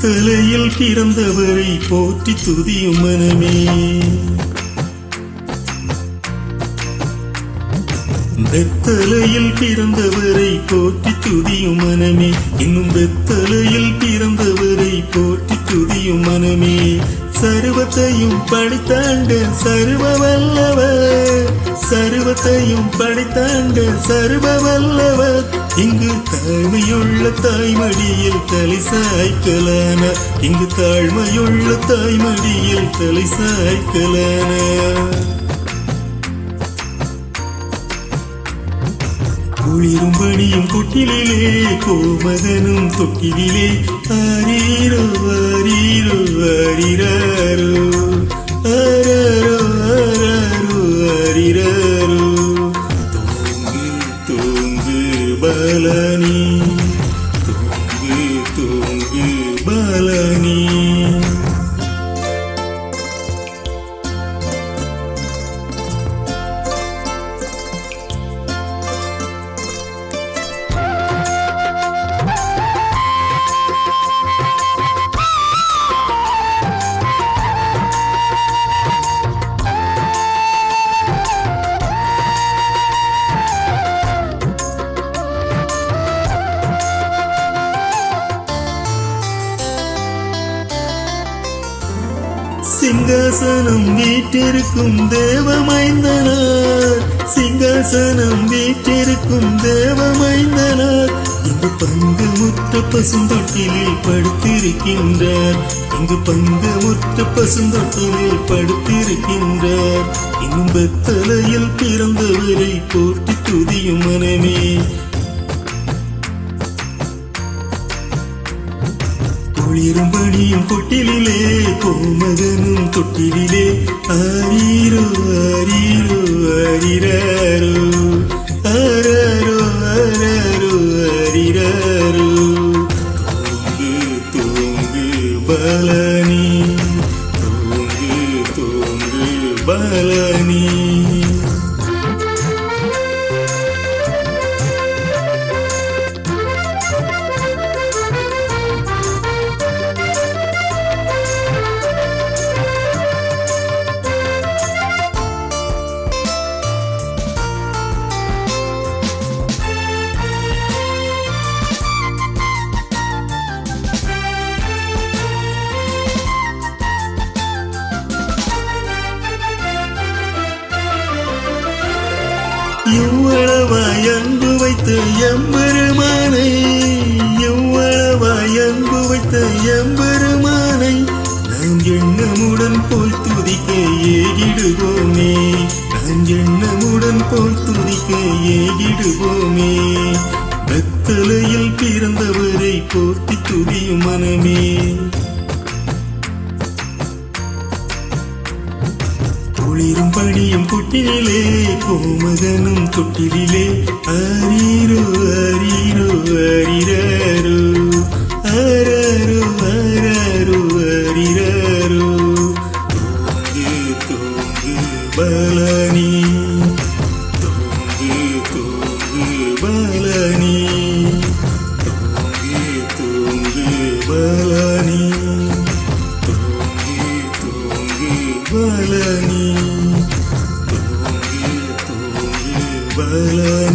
வெத்தலையில் பிறந்தவரை போற்றி துதியும் மனமே. வெத்தலையில் பிறந்தவரை போற்றி துதியும் மனமே. இன்னும் வெத்தலையில் பிறந்தவரை போற்றி துதியும் மனமே. சர்வத்தையும் படைத்தாண்ட சர்வ வல்லவர், சர்வத்தையும் படைத்தாண்ட சர்வ வல்லவர். இங்கு தாழ்மையுள்ள தாய்மடியில் தலை சாய்க்கலானார். இங்கு தாழ்மையுள்ள தாய்மடியில் தலை சாய்க்கலானார். குளிரும் பணியும் கொட்டிலே கோமகனும் தொட்டிலே ஆரீரோ ஆரீரோ ஆரிராரோ ஆராரோ ஆராரோ ஆரிராரோ. தூங்கு தூங்கு பாலனி, தூங்கு தூங்கு பாலனி. சிங்காசனம் வீற்றிருக்கும் தேவமைந்தனார், சிங்காசனம் வீற்றிருக்கும் தேவமைந்தனார். இங்கு பங்கமுற்ற பசுந்தொட்டிலில் படுத்திருக்கின்றார், இங்கு பங்கமுற்ற பசுந்தொட்டிலில் படுத்திருக்கின்றார். இன்னும் வெத்தலையில் பிறந்தவரை போற்றி துதியும் மனமே. குளிரும் பணியும் கொட்டிலே கோமகனும் தொட்டிலே ஆரீரோ ஆரீரோ ஆரிராரோ ஆராரோ ஆராரோ ஆரிராரோ. தூங்கு தூங்கு பாலனி, தூங்கு தூங்கு பாலனி. எவ்வளவாய் அன்பு வைத்த எம்பெருமானை, எவ்வளவாய் அன்பு வைத்த எம்பெருமானை நாம் எண்ணமுடன் போய் துதிக்க ஏகிடுவோமே, நாம் எண்ணமுடன் போய் துதிக்க ஏகிடுவோமே. வெத்தலையில் பிறந்தவரை போற்றி துதியும் மனமே. குளிரும் பணியும் கொட்டிலே கோமகனும் தொட்டிலே ஆரீரோ ஆரீரோ ஆரிராரோ ஆராரோ ஆராரோ ஆரிராரோ. தூங்கு தூங்கு பாலனி, தூங்கு தூங்கு பாலனி, தூங்கு தூங்கு பாலனி, தூங்கு தூங்கு பாலனி, தூங்கு தூங்கு பாலனி.